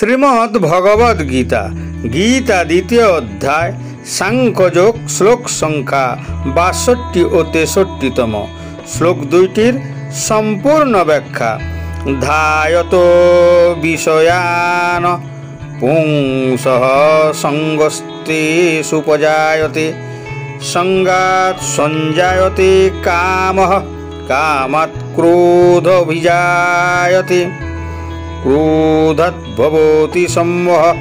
শ্রীমদ্ ভগবদ গীতা গীতা দ্বিতীয় অধ্যায় সাংখ্যযোগ শ্লোক সংখ্যা ৬২ ও ৬৩তম। শ্লোক দুইটির সম্পূর্ণ ব্যাখ্যা। ধায়ত বিষয়ান পুংসঃ সঙ্গস্তেষু উপজায়তে সঙ্গাৎ সঞ্জায়তে কামঃ কামাৎ ক্রোধোভিজায়তে ক্রোধাৎ ভবতি সম্মোহঃ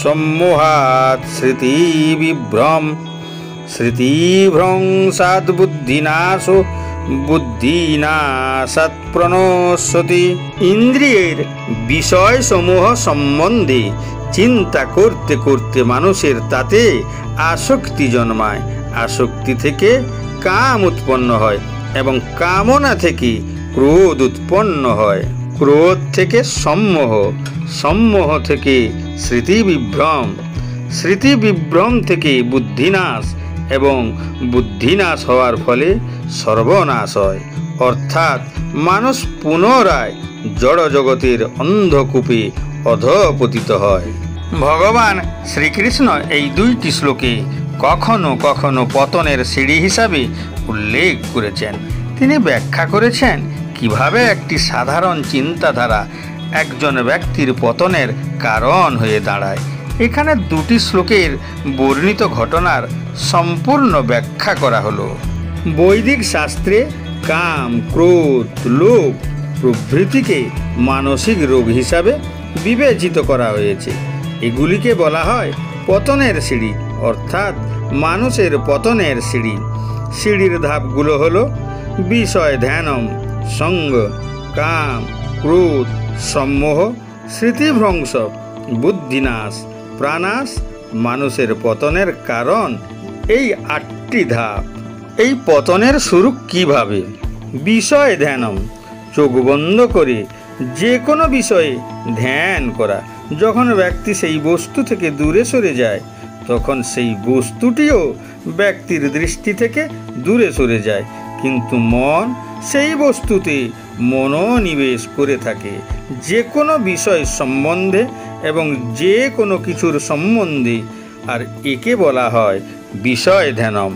সম্মোহাৎ স্মৃতিবিভ্রম স্মৃতিভ্রংসাৎ বুদ্ধিনাশো বুদ্ধিনাশাৎ প্রণশ্যতি। ইন্দ্রিয়ের বিষয়সমূহ সম্বন্ধে চিন্তা করতে করতে মানুষের তাতে আসক্তি জন্মায়। আসক্তি থেকে কাম উৎপন্ন হয় এবং কামনা থেকে ক্রোধ উৎপন্ন হয়। ক্রোধ থেকে সম্মোহ, সম্মোহ থেকে স্মৃতিবিভ্রম, স্মৃতিবিভ্রম থেকে বুদ্ধিনাশ এবং বুদ্ধিনাশ হওয়ার ফলে সর্বনাশ হয়। অর্থাৎ মানুষ পুনরায় জড় জগতের অন্ধকূপে অধঃপতিত হয়। ভগবান শ্রীকৃষ্ণ এই দুইটি শ্লোকে কখনো কখনো পতনের সিঁড়ি হিসাবে উল্লেখ করেছেন। তিনি ব্যাখ্যা করেছেন কিভাবে একটি সাধারণ চিন্তাধারা একজন ব্যক্তির পতনের কারণ হয়ে দাঁড়ায়। এখানে দুটি শ্লোকের বর্ণিত ঘটনার সম্পূর্ণ ব্যাখ্যা করা হলো। বৈদিক শাস্ত্রে কাম, ক্রোধ, লোভ প্রভৃতিকে মানসিক রোগ হিসাবে বিবেচিত করা হয়েছে। এগুলিকে বলা হয় পতনের সিঁড়ি, অর্থাৎ মানুষের পতনের সিঁড়ি। সিঁড়ির ধাপগুলো হলো বিষয় ধ্যানম, সঙ্গ, কাম, ক্রোধ, সম্মোহ, স্মৃতিভ্রংশ, বুদ্ধিনাশ, প্রাণাশ। মানুষের পতনের কারণ এই ৮টি ধাপ। এই পতনের শুরু কিভাবে? বিষয় ধ্যানম, চোখ বন্ধ করে যে কোনো বিষয়ে ধ্যান করা। যখন ব্যক্তি সেই বস্তু থেকে দূরে সরে যায় তখন সেই বস্তুটিও ব্যক্তির দৃষ্টি থেকে দূরে সরে যায়, কিন্তু মন সেই বস্তুতে মনোনিবেশ করে থাকে। যে কোনো বিষয় সম্বন্ধে এবং যে কোনো কিছুর সম্বন্ধে, আর একে বলা হয় বিষয় ধ্যানম।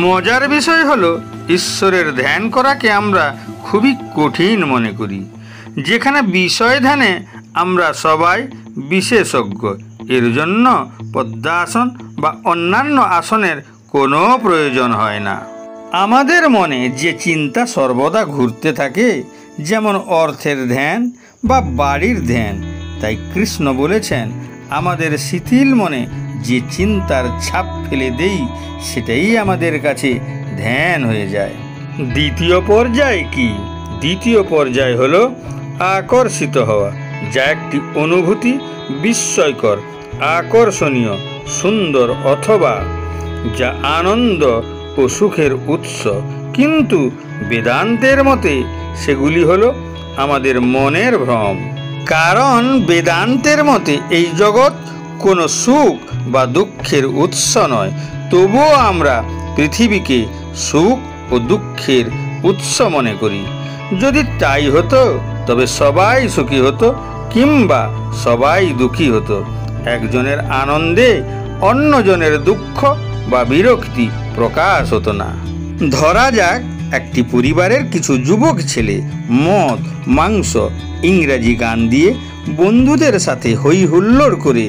মজার বিষয় হলো ঈশ্বরের ধ্যান করাকে আমরা খুবই কঠিন মনে করি, যেখানে বিষয় ধ্যানে আমরা সবাই বিশেষজ্ঞ। এর জন্য পদ্মাসন বা অন্যান্য আসনের কোনো প্রয়োজন হয় না। আমাদের মনে যে চিন্তা সর্বদা ঘুরতে থাকে, যেমন অর্থের ধ্যান বা বাড়ির ধ্যান, তাই কৃষ্ণ বলেছেন আমাদের শিথিল মনে যে চিন্তার ছাপ ফেলে দেই সেটাই আমাদের কাছে ধ্যান হয়ে যায়। দ্বিতীয় পর্যায় কি? দ্বিতীয় পর্যায় হলো আকর্ষিত হওয়া, যা একটি অনুভূতি বিস্ময়কর, আকর্ষণীয়, সুন্দর অথবা যা আনন্দ ও সুখের উৎস। কিন্তু বেদান্তের মতে সেগুলি হলো আমাদের মনের ভ্রম। কারণ বেদান্তের মতে এই জগৎ কোনো সুখ বা দুঃখের উৎস নয়। তবুও আমরা পৃথিবীকে সুখ ও দুঃখের উৎস মনে করি। যদি তাই হতো তবে সবাই সুখী হতো কিংবা সবাই দুঃখী হতো। একজনের আনন্দে অন্যজনের দুঃখ বা বিরক্তি প্রকাশ হতো না। ধরা যাক একটি পরিবারের কিছু যুবক ছেলে মদ, মাংস, ইংরাজি গান দিয়ে বন্ধুদের সাথে হই হুল্লোড় করে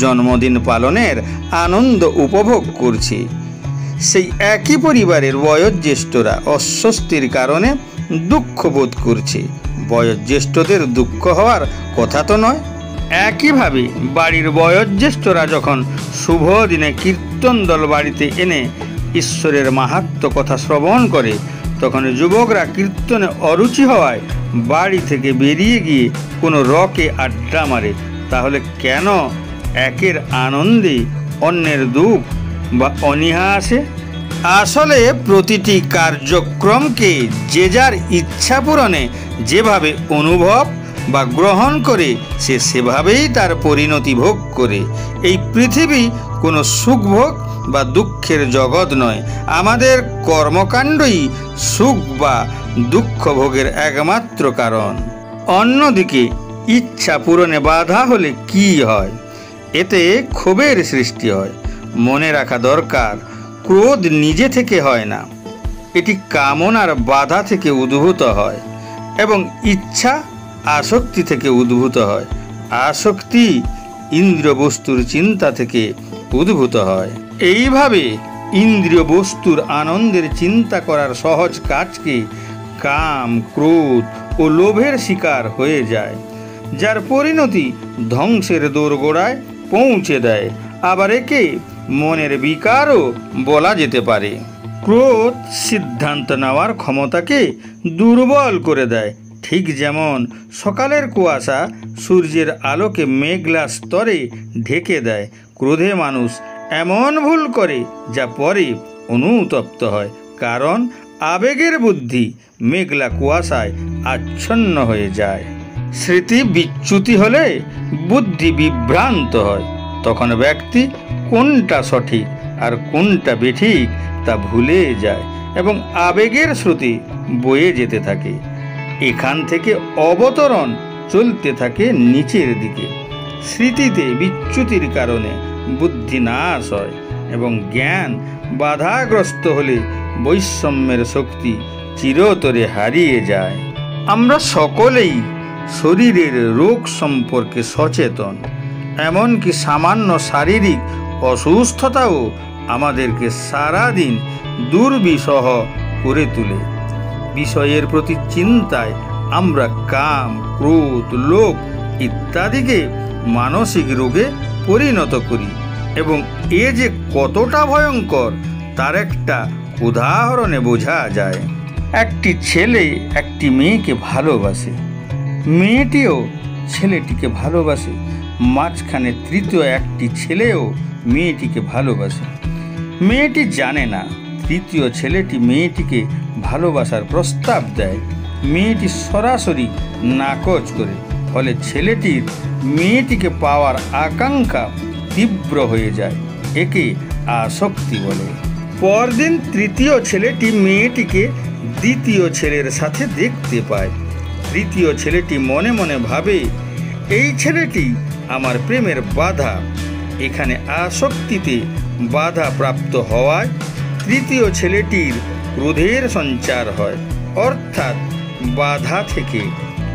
জন্মদিন পালনের আনন্দ উপভোগ করছে। সেই একই পরিবারের বয়োজ্যেষ্ঠরা অস্বস্তির কারণে দুঃখ বোধ করছে। বয়োজ্যেষ্ঠদের দুঃখ হওয়ার কথা তো নয়। একইভাবে বাড়ির বয়োজ্যেষ্ঠরা যখন শুভ দিনে কীর্তন দল বাড়িতে এনে ঈশ্বরের মাহাত্ম্য কথা শ্রবণ করে, তখন যুবকরা কীর্তনে অরুচি হওয়ায় বাড়ি থেকে বেরিয়ে গিয়ে কোনো রকে আড্ডা মারে। তাহলে কেন একের আনন্দে অন্যের দুঃখ বা অনীহা আসে? আসলে প্রতিটি কার্যক্রমকে যে যার ইচ্ছা পূরণে যেভাবে অনুভব বা গ্রহণ করে সে সেভাবেই তার পরিণতি ভোগ করে। এই পৃথিবী কোনো সুখভোগ বা দুঃখের জগৎ নয়। আমাদের কর্মকাণ্ডই সুখ বা দুঃখ ভোগের একমাত্র কারণ। অন্যদিকে ইচ্ছা পূরণে বাধা হলে কি হয়? এতে ক্ষোভের সৃষ্টি হয়। মনে রাখা দরকার, ক্রোধ নিজে থেকে হয় না, এটি কামনার বাধা থেকে উদ্ভূত হয় এবং ইচ্ছা আসক্তি থেকে উদ্ভূত হয়। আসক্তি ইন্দ্রিয় বস্তুর চিন্তা থেকে উদ্ভূত হয়। এইভাবে ইন্দ্রিয় বস্তুর আনন্দের চিন্তা করার সহজ কাজকে কাম, ক্রোধ ও লোভের শিকার হয়ে যায়, যার পরিণতি ধ্বংসের দোরগোড়ায় পৌঁছে দেয়। আবার একে মনের বিকারও বলা যেতে পারে। ক্রোধ সিদ্ধান্ত নেওয়ার ক্ষমতাকে দুর্বল করে দেয়, ঠিক যেমন সকালের কুয়াশা সূর্যের আলোকে মেঘলা স্তরে ঢেকে দেয়। ক্রোধে মানুষ এমন ভুল করে যা পরে অনুতপ্ত হয়, কারণ আবেগের বুদ্ধি মেঘলা কুয়াশায় আচ্ছন্ন হয়ে যায়। স্মৃতি বিচ্যুতি হলে বুদ্ধি বিভ্রান্ত হয়, তখন ব্যক্তি কোনটা সঠিক আর কোনটা বেঠিক তা ভুলে যায় এবং আবেগের স্রোতে বয়ে যেতে থাকে। এখান থেকে অবতরণ চলতে থাকে নিচের দিকে। স্মৃতিতে বিচ্যুতির কারণে বুদ্ধি নাশ হয় এবং জ্ঞান বাধাগ্রস্ত হলে বৈষম্যের শক্তি চিরতরে হারিয়ে যায়। আমরা সকলেই শরীরের রোগ সম্পর্কে সচেতন, এমনকি সামান্য শারীরিক অসুস্থতাও আমাদেরকে সারাদিন দুর্বিষহ করে তোলে। বিষয়ের প্রতি চিন্তায় আমরা কাম, ক্রোধ, লোভ ইত্যাদিকে মানসিক রোগে পরিণত করি এবং এ যে কতটা ভয়ঙ্কর তার একটা উদাহরণে বোঝা যায়। একটি ছেলে একটি মেয়েকে ভালোবাসে, মেয়েটিও ছেলেটিকে ভালোবাসে, মাঝখানে তৃতীয় একটি ছেলেও মেয়েটিকে ভালোবাসে। মেয়েটি জানে না তৃতীয় ছেলেটি মেয়েটিকে ভালোবাসার প্রস্তাব দেয়। মেয়েটি সরাসরি নাকচ করে, ফলে ছেলেটির মেয়েটিকে পাওয়ার আকাঙ্ক্ষা তীব্র হয়ে যায়। একে আসক্তি বলে। পরদিন তৃতীয় ছেলেটি মেয়েটিকে দ্বিতীয় ছেলের সাথে দেখতে পায়। তৃতীয় ছেলেটি মনে মনে ভাবে, এই ছেলেটি আমার প্রেমের বাধা। এখানে আসক্তিতে বাধা প্রাপ্ত হওয়ায় তৃতীয় ছেলেটির ক্রোধের সঞ্চার হয়, অর্থাৎ বাধা থেকে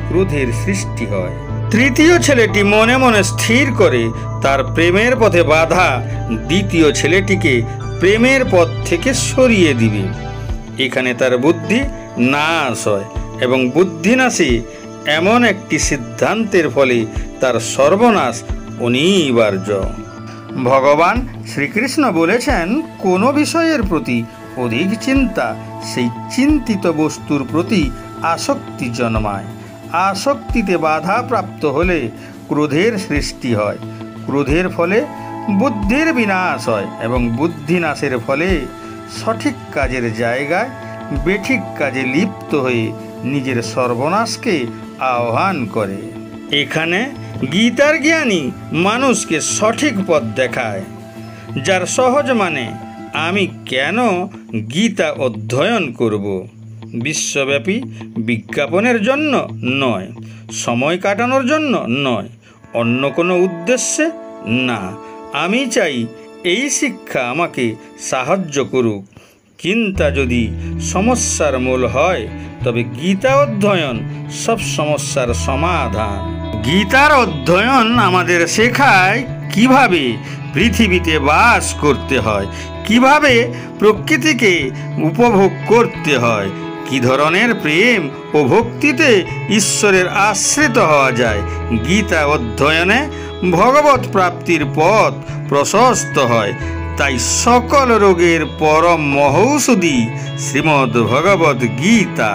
ক্রোধের সৃষ্টি হয়। তৃতীয় ছেলেটি মনে মনে স্থির করে তার প্রেমের পথে বাধা দ্বিতীয় ছেলেটিকে প্রেমের পথ থেকে সরিয়ে দিবে। এখানে তার বুদ্ধি নাশ হয় এবং বুদ্ধিনাশে এমন একটি সিদ্ধান্তের ফলে তার সর্বনাশ অনিবার্য। ভগবান শ্রীকৃষ্ণ বলেছেন, কোনো বিষয়ের প্রতি অধিক চিন্তা সেই চিন্তিত বস্তুর প্রতি আসক্তি জন্মায়। আসক্তিতে বাধা প্রাপ্ত হলে ক্রোধের সৃষ্টি হয়। ক্রোধের ফলে বুদ্ধির বিনাশ হয় এবং বুদ্ধিনাশের ফলে সঠিক কাজের জায়গায় বেঠিক কাজে লিপ্ত হয়ে নিজের সর্বনাশকে আহ্বান করে। এখানে গীতার জ্ঞানী মানুষকে সঠিক পথ দেখায়, যার সহজ মানে আমি কেন গীতা অধ্যয়ন করব। বিশ্বব্যাপী বিজ্ঞাপনের জন্য নয়, সময় কাটানোর জন্য নয়, অন্য কোনো উদ্দেশ্যে না। আমি চাই এই শিক্ষা আমাকে সাহায্য করুক। চিন্তা যদি সমস্যার মূল হয়, তবে গীতা অধ্যয়ন সব সমস্যার সমাধান। গীতার অধ্যয়ন আমাদের শেখায় কিভাবে পৃথিবীতে বাস করতে হয়, কিভাবে প্রকৃতিকে উপভোগ করতে হয়, কি ধরনের প্রেম ও ভক্তিতে ঈশ্বরের আশ্রিত হওয়া যায়। গীতা অধ্যয়নে ভগবত প্রাপ্তির পথ প্রশস্ত হয়। তাই সকল রোগের পরম মহৌষধি শ্রীমদ্ ভগবদ্ গীতা।